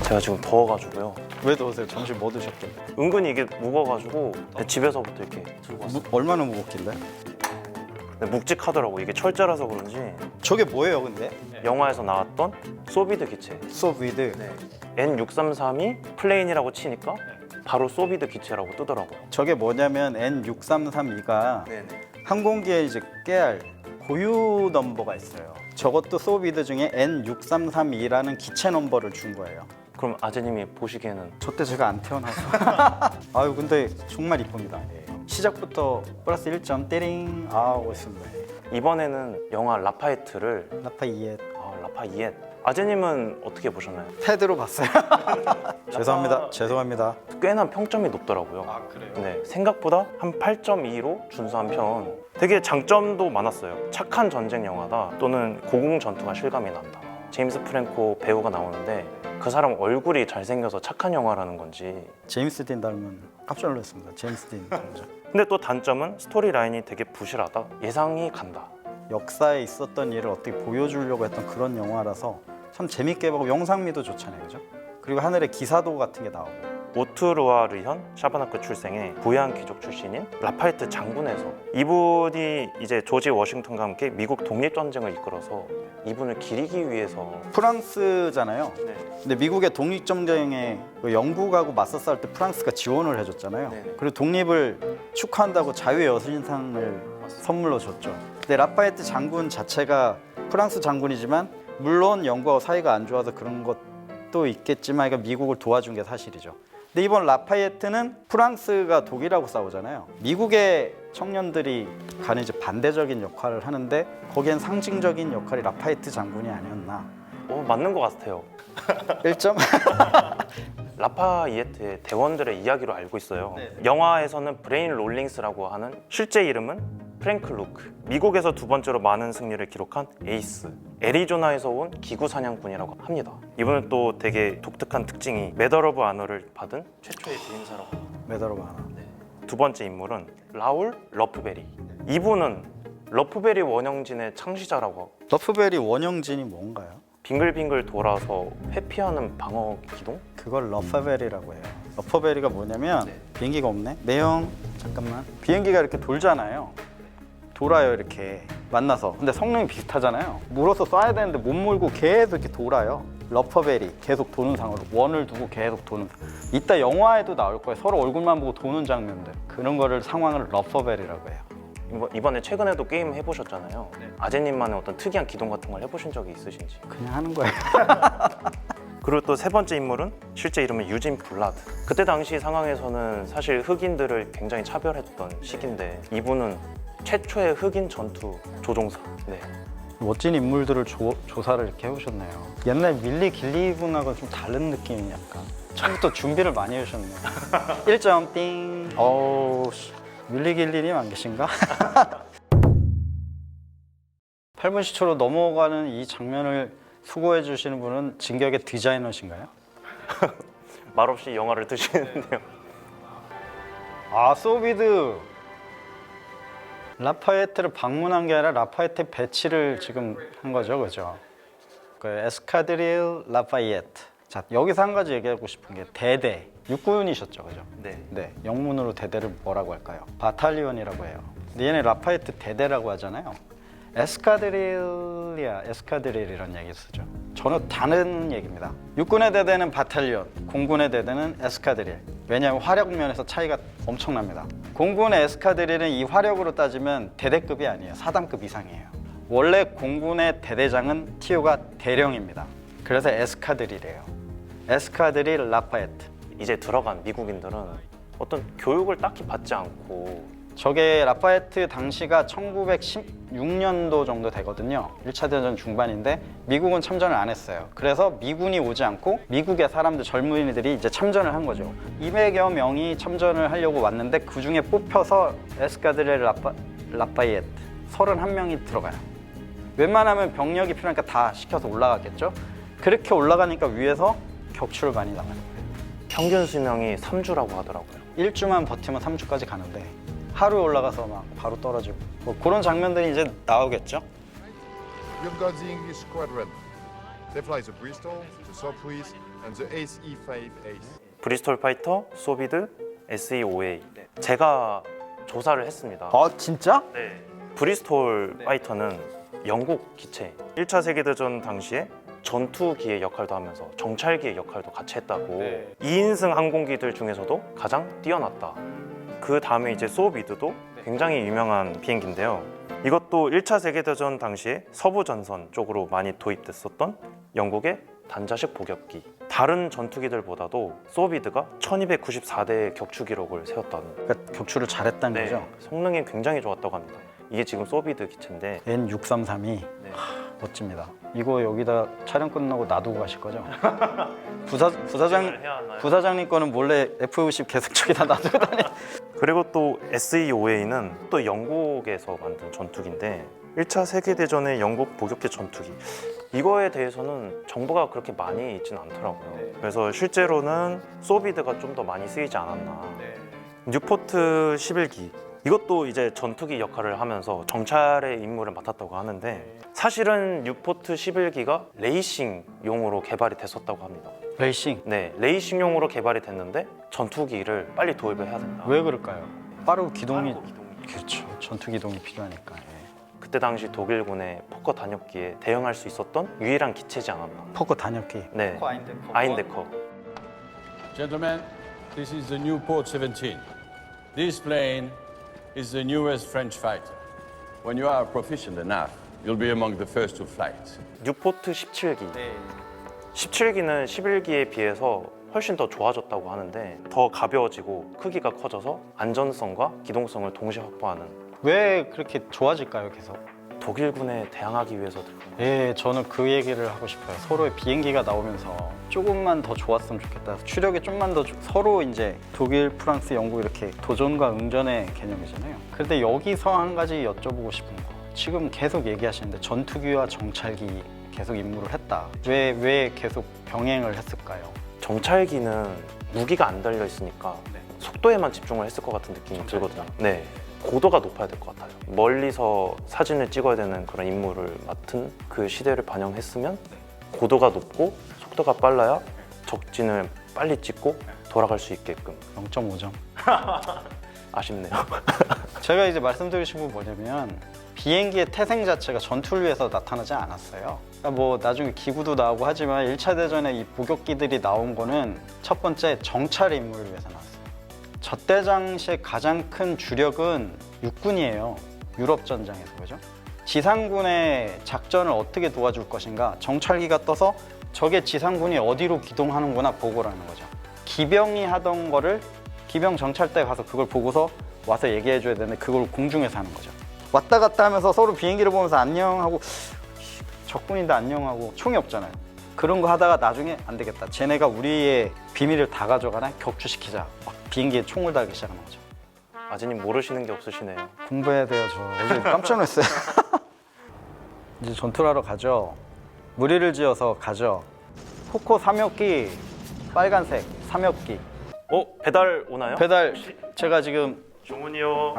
제가 지금 더워가지고요. 왜 넣으세요? 점심 뭐 드셨길래? 은근히 이게 무거워가지고 집에서부터 이렇게 들고 왔어요. 얼마나 무겁길래? 근데 묵직하더라고. 이게 철제라서 그런지 저게 뭐예요 근데? 영화에서 나왔던 소비드 기체 소비드. N633이 플레인이라고 치니까 바로 소비드 기체라고 뜨더라고요. 저게 뭐냐면 N6332가 네네. 항공기에 이제 깨알 고유 넘버가 있어요. 저것도 소비드 중에 N6332라는 기체 넘버를 준 거예요. 그럼 아재님이 보시기에는 저 때 제가 안 태어나서. 아유 근데 정말 이쁩니다. 시작부터 플러스 1점 띠링. 아 멋있습니다. 이번에는 영화 라파에트를 라파이엣. 라파이엣. 아재님은 어떻게 보셨나요? 테드로 봤어요. 죄송합니다. 꽤나 평점이 높더라고요. 아 그래요? 네, 생각보다 한 8.2로 준수한 편. 되게 장점도 많았어요. 착한 전쟁 영화다 또는 고공 전투가 실감이 난다. 제임스 프랭코 배우가 나오는데 그 사람 얼굴이 잘생겨서 착한 영화라는 건지. 제임스 딘 닮은 깜짝 놀랐습니다. 제임스 딘 닮은. 근데 또 단점은 스토리 라인이 되게 부실하다. 예상이 간다. 역사에 있었던 일을 어떻게 보여주려고 했던 그런 영화라서 참 재밌게 보고 영상미도 좋잖아요, 그죠? 그리고 하늘에 기사도 같은 게 나오고. 오투르와 르현, 샤바나크 출생의 부유한 귀족 출신인 라파에트 장군에서 이분이 이제 조지 워싱턴과 함께 미국 독립전쟁을 이끌어서 이분을 기리기 위해서 프랑스잖아요. 네. 근데 미국의 독립전쟁에 그 영국하고 맞서싸울 때 프랑스가 지원을 해줬잖아요. 네네. 그리고 독립을 축하한다고 자유의 여신상을 선물로 줬죠. 근데 라파에트 장군 자체가 프랑스 장군이지만 물론 영국하고 사이가 안 좋아서 그런 것도 있겠지만 그러니까 미국을 도와준 게 사실이죠. 근데 이번 라파에트는 프랑스가 독일하고 싸우잖아요. 미국의 청년들이 가는 이제 반대적인 역할을 하는데 거기엔 상징적인 역할이 라파에트 장군이 아니었나. 맞는 것 같아요. 1점? 라파이에트의 대원들의 이야기로 알고 있어요. 네. 영화에서는 브레인 롤링스라고 하는 실제 이름은 프랭크 루크. 미국에서 두 번째로 많은 승리를 기록한 에이스. 애리조나에서 온 기구 사냥꾼이라고 합니다. 이분은 또 되게 독특한 특징이 메달 오브 아너를 받은 최초의 비행사라고 합니다. 메달 오브 아너. 두 번째 인물은 라울 러프베리. 이분은 러프베리 원형진의 창시자라고. 러프베리 원형진이 뭔가요? 빙글빙글 돌아서 회피하는 방어 기동? 그걸 러퍼베리라고 해요. 러퍼베리가 뭐냐면 비행기가 없네? 내용 잠깐만. 비행기가 이렇게 돌잖아요. 돌아요 이렇게 만나서. 근데 성능이 비슷하잖아요. 물어서 쏴야 되는데 못 몰고 계속 이렇게 돌아요. 러퍼베리 계속 도는 상으로 원을 두고 계속 도는. 이따 영화에도 나올 거예요. 서로 얼굴만 보고 도는 장면들. 그런 거를 상황을 러퍼베리라고 해요. 이번에 최근에도 게임 해보셨잖아요. 아재님만의 어떤 특이한 기동 같은 걸 해보신 적이 있으신지. 그냥 하는 거예요. 그리고 또 세 번째 인물은 실제 이름은 유진 블라드. 그때 당시 상황에서는 사실 흑인들을 굉장히 차별했던 시기인데 이분은 최초의 흑인 전투 조종사. 네. 멋진 인물들을 조사를 이렇게 해오셨네요. 옛날 밀리 길리분하고 좀 다른 느낌이 약간. 처음부터 준비를 많이 해오셨네요. 1점 띵. 어우 밀리 길리님 안 계신가? 8분 10초로 넘어가는 이 장면을 수고해 주시는 분은 진격의 디자이너신가요? 말없이 영화를 드시는데요. 아 소비드 라파에트를 방문한 게 아니라 라파에트 배치를 지금 한 거죠, 그죠? 그 에스카드릴 라파이에트. 자 여기서 한 가지 얘기하고 싶은 게 대대 육군이셨죠, 그죠? 네. 네, 영문으로 대대를 뭐라고 할까요? 바탈리온이라고 해요. 근데 얘네 라파에트 대대라고 하잖아요. 에스카드릴이란 얘기 쓰죠. 전혀 다른 얘기입니다. 육군의 대대는 바탈리온, 공군의 대대는 에스카드릴. 왜냐하면 화력 면에서 차이가 엄청납니다. 공군의 에스카드릴은 이 화력으로 따지면 대대급이 아니에요. 사단급 이상이에요. 원래 공군의 대대장은 티오가 대령입니다. 그래서 에스카드릴이에요. 에스카드릴 라파에트. 이제 들어간 미국인들은 어떤 교육을 딱히 받지 않고 저게 라파에트 당시가 1916년도 정도 되거든요. 1차 대전 중반인데 미국은 참전을 안 했어요. 그래서 미군이 오지 않고 미국의 사람들, 젊은이들이 이제 참전을 한 거죠. 200여 명이 참전을 하려고 왔는데 그 중에 뽑혀서 에스카드릴 라파이에트 31명이 들어가요. 웬만하면 병력이 필요하니까 다 시켜서 올라갔겠죠. 그렇게 올라가니까 위에서 격추를 많이 당하는 거예요. 평균 수명이 3주라고 하더라고요. 1주만 버티면 3주까지 가는데 하루에 올라가서 막 바로 떨어지고 뭐 그런 장면들이 이제 나오겠죠. You've got the English squadron. They fly to Bristol, to Southwest, And the Ace E5 Ace. 브리스톨 파이터, 소비드, SE5A. 제가 조사를 했습니다. 아 진짜? 네. 브리스톨 파이터는 영국 기체. 1차 세계대전 당시에 전투기의 역할도 하면서 정찰기의 역할도 같이 했다고. 네. 2인승 항공기들 중에서도 가장 뛰어났다. 그 다음에 이제 소비드도 굉장히 유명한 비행기인데요. 이것도 1차 세계대전 당시에 서부 전선 쪽으로 많이 도입됐었던 영국의 단자식 복엽기. 다른 전투기들보다도 소비드가 1294대의 격추 기록을 세웠다는. 그러니까 격추를 잘했다는 거죠. 성능이 굉장히 좋았다고 합니다. 이게 지금 소비드 기체인데 N633이 네. 멋집니다. 이거 여기다 촬영 끝나고 놔두고 가실 거죠? 해야 하나요? 부사장님 거는 몰래 F50 계속 저기다 놔두고 다니. 그리고 또 SE5A는 또 영국에서 만든 전투기인데 1차 세계대전의 영국 복엽기 전투기. 이거에 대해서는 정보가 그렇게 많이 있지는 않더라고요. 네. 그래서 실제로는 소비드가 좀 더 많이 쓰이지 않았나. 네. 뉴포트 11기. 이것도 이제 전투기 역할을 하면서 정찰의 임무를 맡았다고 하는데 사실은 뉴포트 11기가 레이싱용으로 개발이 됐었다고 합니다. 레이싱. 네, 레이싱용으로 개발이 됐는데 전투기를 빨리 도입을 해야 된다. 왜 그럴까요? 빠르고 기동이 빠르고 기동이. 그렇죠. 전투 기동이 필요하니까. 예. 그때 당시 독일군의 포커 단역기에 대응할 수 있었던 유일한 기체지 않았나. 포커 단역기. 네, 아인데커. Gentlemen, this is the Newport 17. This plane is the newest French fighter. When you are proficient enough, you'll be among the first to fly it. 뉴포트 17기. 네. 17기는 11기에 비해서 훨씬 더 좋아졌다고 하는데 더 가벼워지고 크기가 커져서 안전성과 기동성을 동시에 확보하는. 왜 그렇게 좋아질까요, 계속? 독일군에 대항하기 위해서 들고. 예, 저는 그 얘기를 하고 싶어요. 서로의 비행기가 나오면서 조금만 더 좋았으면 좋겠다. 추력이 좀만 더 서로 이제 독일, 프랑스, 영국 이렇게 도전과 응전의 개념이잖아요. 근데 여기서 한 가지 여쭤보고 싶은 거. 지금 계속 얘기하시는데 전투기와 정찰기 계속 임무를 했다. 왜 계속 병행을 했을까요? 정찰기는 무기가 안 달려 있으니까 속도에만 집중을 했을 것 같은 느낌이 들거든요. 네. 고도가 높아야 될 것 같아요. 멀리서 사진을 찍어야 되는 그런 임무를 맡은 그 시대를 반영했으면 고도가 높고 속도가 빨라야 적진을 빨리 찍고 돌아갈 수 있게끔. 0.5점. 아쉽네요. 제가 이제 말씀드리고 싶은 건 뭐냐면 비행기의 태생 자체가 전투를 위해서 나타나지 않았어요. 그러니까 뭐 나중에 기구도 나오고 하지만 1차 대전에 이 복역기들이 나온 거는 첫 번째 정찰의 임무를 위해서 나왔어요. 저때 당시에 가장 큰 주력은 육군이에요. 유럽 전장에서, 그죠? 지상군의 작전을 어떻게 도와줄 것인가, 정찰기가 떠서 적의 지상군이 어디로 기동하는구나 보고를 하는 거죠. 기병이 하던 거를 기병 정찰대 가서 그걸 보고서 와서 얘기해 줘야 되는데 그걸 공중에서 하는 거죠. 왔다 갔다 하면서 서로 비행기를 보면서 안녕하고 적군인데 안녕하고 총이 없잖아요. 그런 거 하다가 나중에 안 되겠다. 쟤네가 우리의 비밀을 다 가져가나 격추시키자. 막 비행기에 총을 달기 시작하는 거죠. 아지님 모르시는 게 없으시네요. 공부해야 돼요. 저 어제 깜짝 놀랐어요. 이제 전투를 하러 가죠. 무리를 지어서 가죠. 포코 삼역기 빨간색 삼역기 배달 오나요? 배달 제가 지금 주문이요.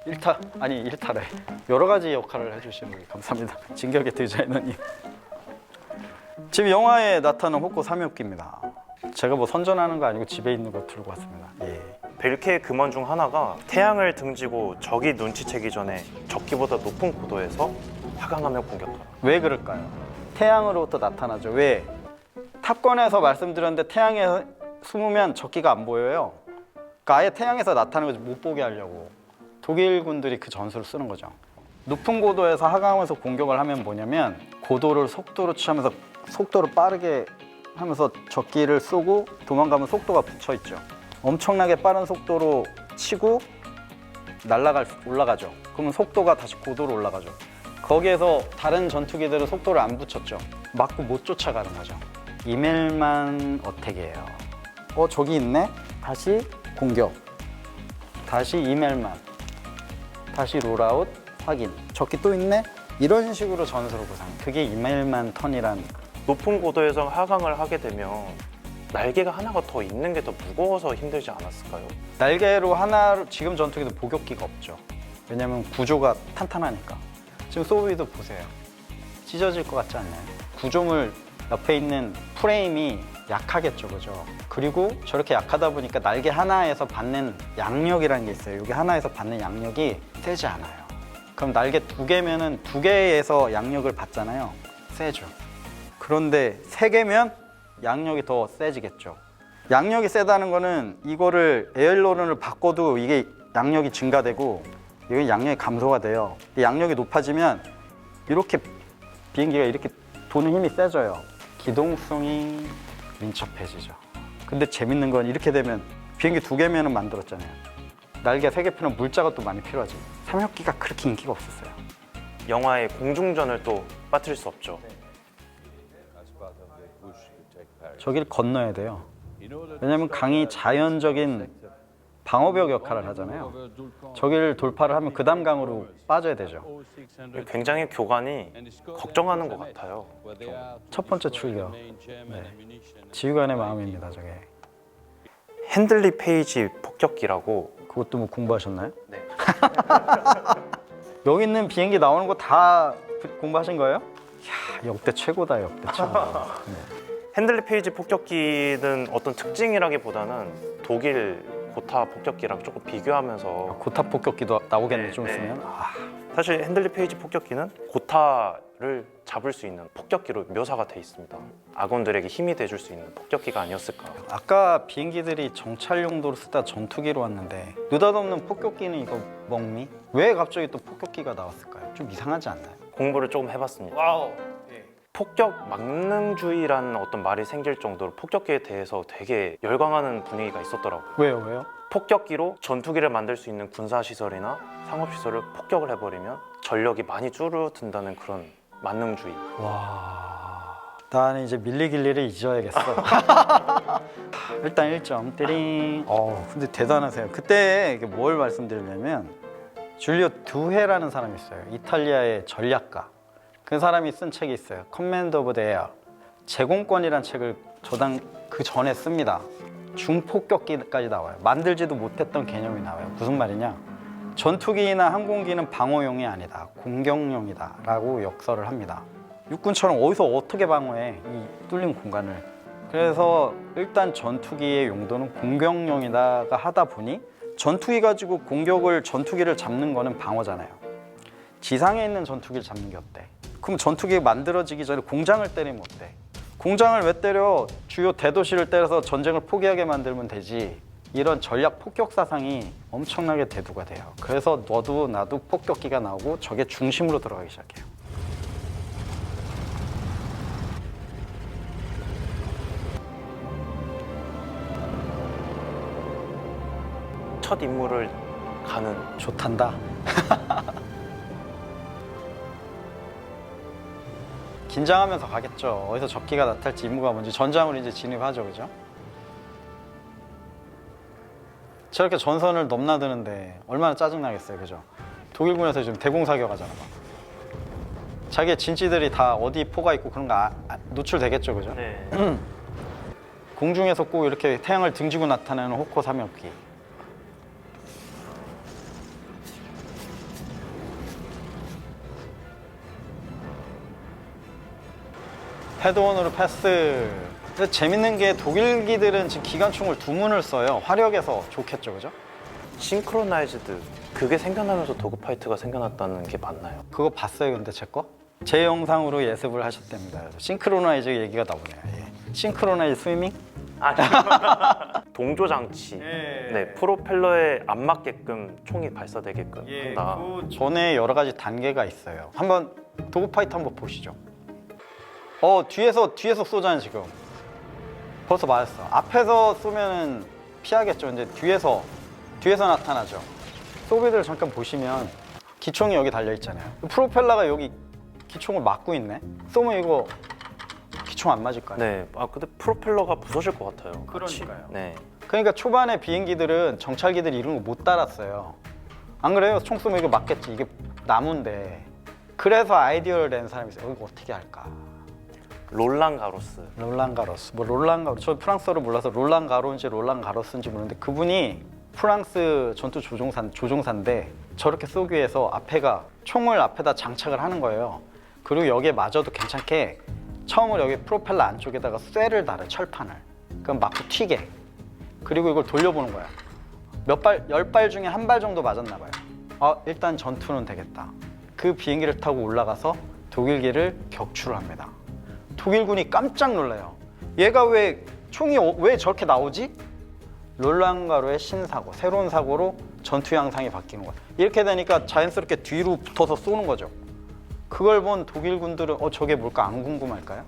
1타래 여러 가지 역할을 해주시는 분 감사합니다. 진격의 디자이너님. 지금 영화에 나타난 호코 삼역기입니다. 제가 뭐 선전하는 거 아니고 집에 있는 거 들고 왔습니다. 예. 벨트의 금원 중 하나가 태양을 등지고 적이 눈치채기 전에 적기보다 높은 고도에서 하강하며 공격하라. 왜 그럴까요? 태양으로부터 나타나죠. 왜? 탑건에서 말씀드렸는데 태양에 숨으면 적기가 안 보여요. 그러니까 아예 태양에서 나타나는 거지 못 보게 하려고 독일 군들이 그 전술을 쓰는 거죠. 높은 고도에서 하강하면서 공격을 하면 뭐냐면 고도를 속도로 취하면서 속도를 빠르게 하면서 적기를 쏘고 도망가면 속도가 붙여 있죠. 엄청나게 빠른 속도로 치고 올라가죠. 그러면 속도가 다시 고도로 올라가죠. 거기에서 다른 전투기들은 속도를 안 붙였죠. 맞고 못 쫓아가는 거죠. 이멜만 어택이에요. 저기 있네? 다시 공격. 다시 이멜만. 다시 롤아웃 확인. 적기 또 있네? 이런 식으로 전술을 구상. 그게 이멜만 턴이란. 높은 고도에서 하강을 하게 되면 날개가 하나가 더 있는 게 더 무거워서 힘들지 않았을까요? 날개로 하나 지금 전투기도 복역기가 없죠. 왜냐면 구조가 탄탄하니까. 지금 소비도 보세요. 찢어질 것 같지 않나요? 구조물 옆에 있는 프레임이 약하겠죠, 그죠? 그리고 저렇게 약하다 보니까 날개 하나에서 받는 양력이라는 게 있어요. 여기 하나에서 받는 양력이 세지 않아요. 그럼 날개 두 개면은 두 개에서 양력을 받잖아요. 세죠. 그런데 세 개면 양력이 더 세지겠죠. 양력이 세다는 거는 이거를 에어로런을 바꿔도 이게 양력이 증가되고 이건 양력이 감소가 돼요. 양력이 높아지면 이렇게 비행기가 이렇게 도는 힘이 세져요. 기동성이 민첩해지죠. 근데 재밌는 건 이렇게 되면 비행기 두 개면은 만들었잖아요. 날개 세 개 피면 물자가 또 많이 필요하지. 삼엽기가 그렇게 인기가 없었어요. 영화의 공중전을 또 빠뜨릴 수 없죠. 저길 건너야 돼요. 왜냐면 강이 자연적인 방어벽 역할을 하잖아요. 저기를 돌파를 하면 그 다음 강으로 빠져야 되죠. 굉장히 교관이 걱정하는 것 같아요. 첫 번째 출격. 지휘관의 마음입니다, 저게. 핸들리 페이지 폭격기라고. 그것도 뭐 공부하셨나요? 네. 여기 있는 비행기 나오는 거 다 공부하신 거예요? 이야, 역대 최고다, 역대 최고. 핸들리 페이지 폭격기는 어떤 특징이라기보다는 독일 고타 폭격기랑 조금 비교하면서 고타 폭격기도 나오겠네, 네, 좀 네. 있으면. 사실 핸들리 페이지 폭격기는 고타를 잡을 수 있는 폭격기로 묘사가 돼 있습니다. 아군들에게 힘이 돼줄 수 있는 폭격기가 아니었을까. 아까 비행기들이 정찰 용도로 쓰다 전투기로 왔는데 느닷없는 폭격기는 이거 멍미? 왜 갑자기 또 폭격기가 나왔을까요? 좀 이상하지 않나요? 공부를 조금 해봤습니다. 폭격 망능주의라는 어떤 말이 생길 정도로 폭격기에 대해서 되게 열광하는 분위기가 있었더라고요. 왜요? 폭격기로 전투기를 만들 수 있는 군사시설이나 상업시설을 폭격을 해버리면 전력이 많이 줄어든다는 그런 만능주의. 와, 나는 이제 밀리길리를 잊어야겠어. 일단 1점 띠링. 근데 대단하세요. 그때 이게 뭘 말씀드리냐면 줄리오 두헤라는 사람이 있어요. 이탈리아의 전략가. 그 사람이 쓴 책이 있어요. 커맨드 오브 더 에어. 제공권이라는 책을 그 전에 씁니다. 중폭격기까지 나와요. 만들지도 못했던 개념이 나와요. 무슨 말이냐? 전투기나 항공기는 방어용이 아니다. 공격용이다. 라고 역설을 합니다. 육군처럼 어디서 어떻게 방어해? 이 뚫린 공간을. 그래서 일단 전투기의 용도는 공격용이다가 하다 보니 전투기 가지고 전투기를 잡는 거는 방어잖아요. 지상에 있는 전투기를 잡는 게 어때? 그럼 전투기가 만들어지기 전에 공장을 때리면 어때? 공장을 왜 때려? 주요 대도시를 때려서 전쟁을 포기하게 만들면 되지. 이런 전략 폭격 사상이 엄청나게 대두가 돼요. 그래서 너도 나도 폭격기가 나오고 저게 중심으로 들어가기 시작해요. 첫 임무를 가는 좋단다. 긴장하면서 가겠죠. 어디서 적기가 나타날지 임무가 뭔지 전장으로 이제 진입하죠, 그죠? 저렇게 전선을 넘나드는데 얼마나 짜증나겠어요, 그죠? 독일군에서 지금 대공사격 하잖아. 막. 자기의 진지들이 다 어디 포가 있고 그런 거 노출되겠죠, 그죠? 네. 공중에서 꼭 이렇게 태양을 등지고 나타나는 호코 삼엽기. 헤드온으로 패스. 근데 재밌는 게 독일기들은 지금 기관총을 2문을 써요. 화력에서 좋겠죠, 그죠? 싱크로나이즈드 그게 생겨나면서 도그파이트가 생겨났다는 게 맞나요? 그거 봤어요, 근데 제 거? 제 영상으로 예습을 하셨답니다. 싱크로나이즈 얘기가 나오네요. 예. 싱크로나이즈 스위밍? 동조 장치. 네, 프로펠러에 안 맞게끔 총이 발사되게끔 한다. 그 전에 여러 가지 단계가 있어요. 한번 도그파이트 한번 보시죠. 뒤에서 쏘잖아요, 지금. 벌써 맞았어. 앞에서 쏘면은 피하겠죠. 이제 뒤에서 나타나죠. 소비들 잠깐 보시면 기총이 여기 달려 있잖아요. 프로펠러가 여기 기총을 막고 있네. 쏘면 이거 기총 안 맞을까요? 네, 근데 프로펠러가 부서질 것 같아요. 같이. 그러니까요. 네. 그러니까 초반에 비행기들은 정찰기들이 이런 거 못 달았어요. 안 그래요? 총 쏘면 이거 맞겠지. 이게 나무인데. 그래서 아이디어를 낸 사람이 있어요. 이거 어떻게 할까? 롤랑 가로스. 롤랑 가로스. 저 프랑스어를 몰라서 롤랑 가로인지 롤랑 가로스인지 모르는데 그분이 프랑스 전투 조종사인데 저렇게 쏘기 위해서 총을 앞에다 장착을 하는 거예요. 그리고 여기에 맞아도 괜찮게 처음으로 여기 프로펠러 안쪽에다가 쇠를 달아요. 철판을. 그럼 맞고 튀게. 그리고 이걸 돌려보는 거야. 몇 발, 10발 중에 한 발 정도 맞았나 봐요. 아, 일단 전투는 되겠다. 그 비행기를 타고 올라가서 독일기를 격추를 합니다. 독일군이 깜짝 놀라요. 얘가 왜 총이 왜 저렇게 나오지? 롤랑가로의 신사고, 새로운 사고로 전투 양상이 바뀌는 거야. 이렇게 되니까 자연스럽게 뒤로 붙어서 쏘는 거죠. 그걸 본 독일군들은 저게 뭘까 안 궁금할까요?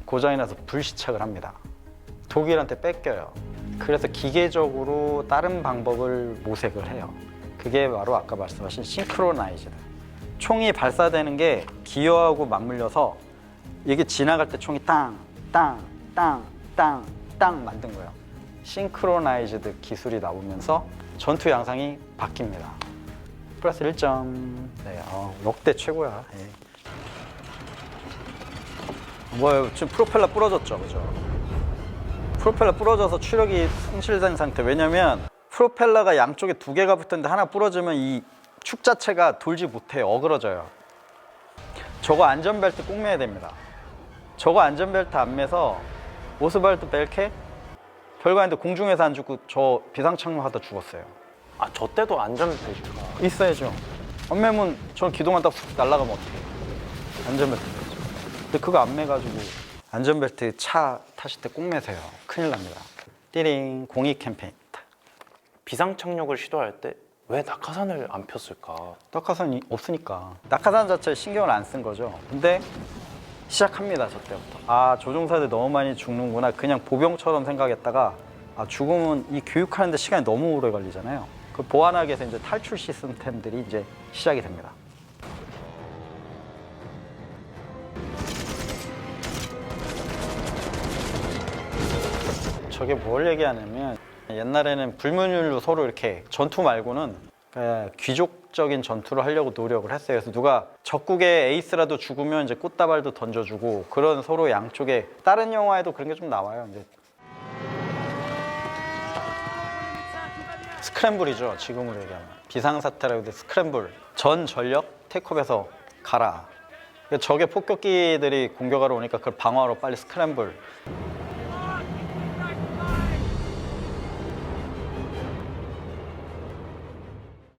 고장이 나서 불시착을 합니다. 독일한테 뺏겨요. 그래서 기계적으로 다른 방법을 모색을 해요. 그게 바로 아까 말씀하신 싱크로나이즈드. 총이 발사되는 게 기어하고 맞물려서 이게 지나갈 때 총이 땅, 땅, 땅, 땅, 땅 만든 거예요. 싱크로나이즈드 기술이 나오면서 전투 양상이 바뀝니다. 플러스 1점. 네, 역대 최고야. 예. 뭐예요? 지금 프로펠러 부러졌죠, 그죠? 프로펠러 부러져서 추력이 상실된 상태. 왜냐면 프로펠러가 양쪽에 2개가 붙었는데 하나 부러지면 이 축 자체가 돌지 못해요. 어그러져요. 저거 안전벨트 꼭 매야 됩니다. 저거 안전벨트 안 매서 오스발드 벨케 별거 아닌데 공중에서 안 죽고 저 비상착륙하다 죽었어요. 아, 저 때도 안전벨트가 있어야죠. 안 매면 저는 기동하다 훅 날아가면 어떡해요. 안전벨트 매죠. 근데 그거 안 매가지고 안전벨트 차 타실 때 꼭 매세요. 큰일 납니다. 띠링 공익 캠페인. 비상착륙을 시도할 때 왜 낙하산을 안 폈을까? 낙하산이 없으니까. 낙하산 자체에 신경을 안 쓴 거죠. 근데 시작합니다. 저 때부터. 아, 조종사들 너무 많이 죽는구나. 그냥 보병처럼 생각했다가 아, 죽으면 이 교육하는데 시간이 너무 오래 걸리잖아요. 그 보완하기 위해서 이제 탈출 시스템들이 이제 시작이 됩니다. 저게 뭘 얘기하냐면 옛날에는 불문율로 서로 이렇게 전투 말고는 귀족적인 전투를 하려고 노력을 했어요. 그래서 누가 적국의 에이스라도 죽으면 이제 꽃다발도 던져주고 그런 서로 양쪽에 다른 영화에도 그런 게 좀 나와요. 이제 스크램블이죠. 지금으로 얘기하면 비상사태라고 해도 스크램블. 전 전력 테이크업해서 가라. 적의 폭격기들이 공격하러 오니까 그걸 방어하러 빨리 스크램블.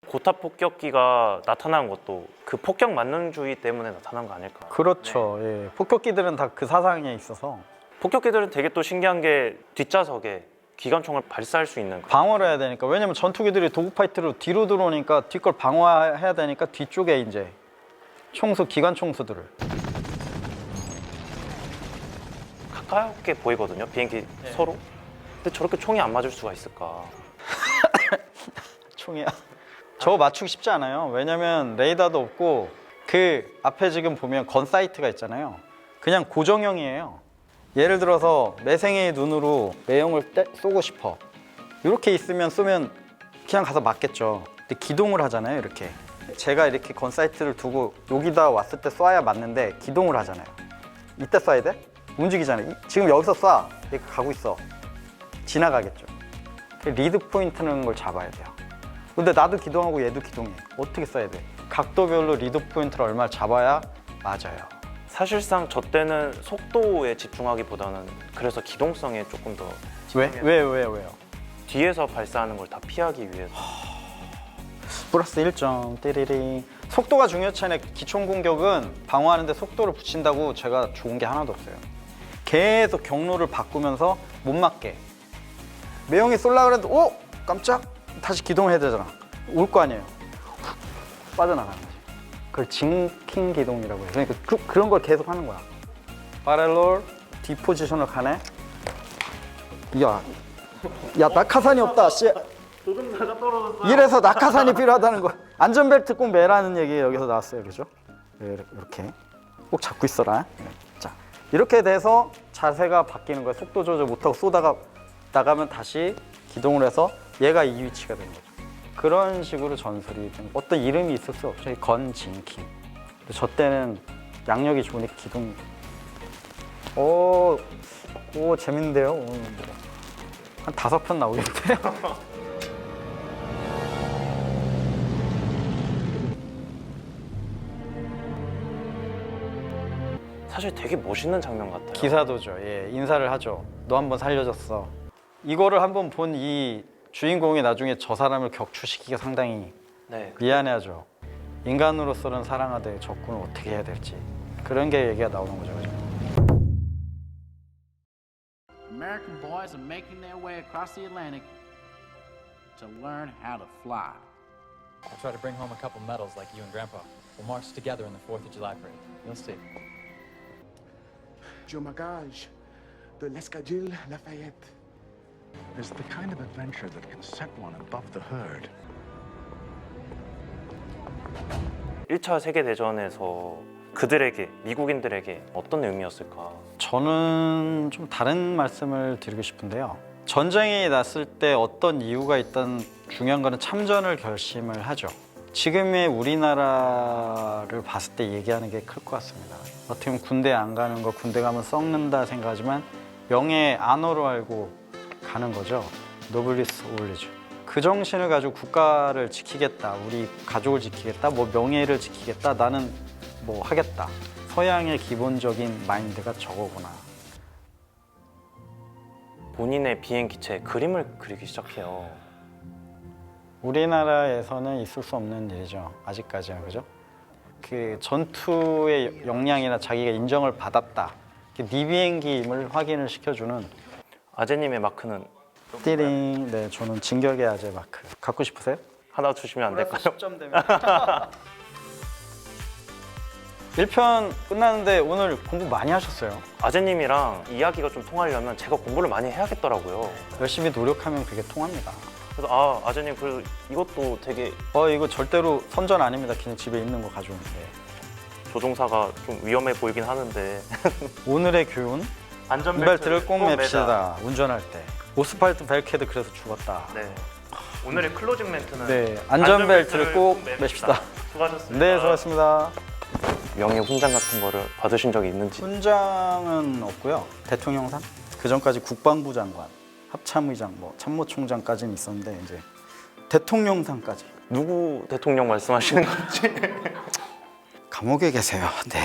고탑 폭격기가 나타난 것도 그 폭격 만능주의 때문에 나타난 거 아닐까? 그렇죠. 예. 폭격기들은 다 그 사상에 있어서 폭격기들은 되게 또 신기한 게 뒷좌석에 기관총을 발사할 수 있는 방어를 해야 되니까. 왜냐면 전투기들이 도구파이트로 뒤로 들어오니까 뒷걸 방어해야 되니까 뒤쪽에 이제 총수, 기관 총수들을. 가깝게 보이거든요, 비행기 서로. 근데 저렇게 총이 안 맞을 수가 있을까? 총이야. 저거 맞추기 쉽지 않아요. 왜냐면 레이더도 없고 그 앞에 지금 보면 건 사이트가 있잖아요. 그냥 고정형이에요. 예를 들어서 매생이의 눈으로 매형을 쏘고 싶어. 이렇게 있으면 쏘면 그냥 가서 맞겠죠. 근데 기동을 하잖아요, 이렇게. 제가 이렇게 건 사이트를 두고 여기다 왔을 때 쏴야 맞는데 기동을 하잖아요. 이때 쏴야 돼? 움직이잖아요. 지금 여기서 쏴. 이렇게 가고 있어. 지나가겠죠. 리드 포인트는 걸 잡아야 돼요. 근데 나도 기동하고 얘도 기동해. 어떻게 쏴야 돼? 각도별로 리드 포인트를 얼마나 잡아야 맞아요. 사실상 저 때는 속도에 집중하기보다는 그래서 기동성에 조금 더 왜요? 뒤에서 발사하는 걸 다 피하기 위해서. 플러스 1점. 띠리리. 속도가 중요치 않아요. 기총 공격은 방어하는데 속도를 붙인다고 제가 좋은 게 하나도 없어요. 계속 경로를 바꾸면서 못 맞게. 매형이 쏠라 그랬는데 오! 깜짝! 다시 기동해야 되잖아. 올 거 아니에요. 빠져나가는 거지. 그걸 징킹 기동이라고 해요. 그러니까 그런 걸 계속 하는 거야. 바렐롤 디포지션을 가네. 야 낙하산이 없다. 씨. 이래서 낙하산이 필요하다는 거. 안전벨트 꼭 매라는 얘기 여기서 나왔어요, 그죠? 이렇게 꼭 잡고 있어라. 자, 이렇게 돼서 자세가 바뀌는 거야. 속도 조절 못하고 쏘다가 나가면 다시 기동을 해서 얘가 이 위치가 되는 거죠. 그런 식으로 전술이 좀 어떤 이름이 있을 수 없죠. 건징킹. 저 때는 양력이 좋으니까 기동. 오 재밌는데요. 오늘 한 5편 나오겠는데요. 사실 되게 멋있는 장면 같아요. 기사도죠. 예, 인사를 하죠. 너 한번 살려줬어. 이거를 한번 본 이 주인공이 나중에 저 사람을 격추시키기가 상당히 네. 미안해하죠. 인간으로서는 사랑하되 적군을 어떻게 해야 될지 그런 게 얘기가 나오는 거죠. 그죠? American boys are making their way across the Atlantic to learn how to fly. I'll try to bring home a couple medals like you and Grandpa. We'll march together in the 4th of July parade. You'll see. Joe Magage, de l'Escadrille Lafayette. is the kind of adventure that can set one above the herd. 1차 세계대전에서 그들에게, 미국인들에게 어떤 의미였을까? 저는 좀 다른 말씀을 드리고 싶은데요. 전쟁이 났을 때 어떤 이유가 있든 중요한 거는 참전을 결심을 하죠. 지금의 우리나라를 봤을 때 얘기하는 게 클 것 같습니다. 어떻게 보면 군대 안 가는 거, 군대 가면 썩는다 생각하지만 명예 안어로 알고 가는 거죠. 노블리스 오블리주. 그 정신을 가지고 국가를 지키겠다, 우리 가족을 지키겠다, 뭐 명예를 지키겠다, 나는 뭐 하겠다. 서양의 기본적인 마인드가 저거구나. 본인의 비행 기체에 그림을 그리기 시작해요. 우리나라에서는 있을 수 없는 일이죠. 아직까지는. 그죠? 그 전투의 역량이나 자기가 인정을 받았다. 네 비행기임을 확인을 시켜주는 아재님의 마크는 띠링. 네, 저는 진격의 아재 마크. 갖고 싶으세요? 하나 주시면 안 될까요? 10점 되면. 1편 끝났는데 오늘 공부 많이 하셨어요. 아재님이랑 이야기가 좀 통하려면 제가 공부를 많이 해야겠더라고요. 열심히 노력하면 그게 통합니다. 그래서 아재님 그래도 이것도 되게 이거 절대로 선전 아닙니다. 그냥 집에 있는 거 가져오는 게. 조종사가 좀 위험해 보이긴 하는데 오늘의 교훈? 안전벨트를 꼭 맵시다. 운전할 때. 오스팔트 벨케드 그래서 죽었다. 네. 오늘의 클로징 멘트는 네, 안전벨트를 꼭 맵시다. 수고하셨습니다. 네, 수고하셨습니다. 명예 훈장 같은 거를 받으신 적이 있는지? 훈장은 없고요. 대통령상? 그 전까지 국방부 장관, 합참의장, 뭐 참모총장까지는 있었는데 이제 대통령상까지. 누구 대통령 말씀하시는 건지? 감옥에 계세요. 네.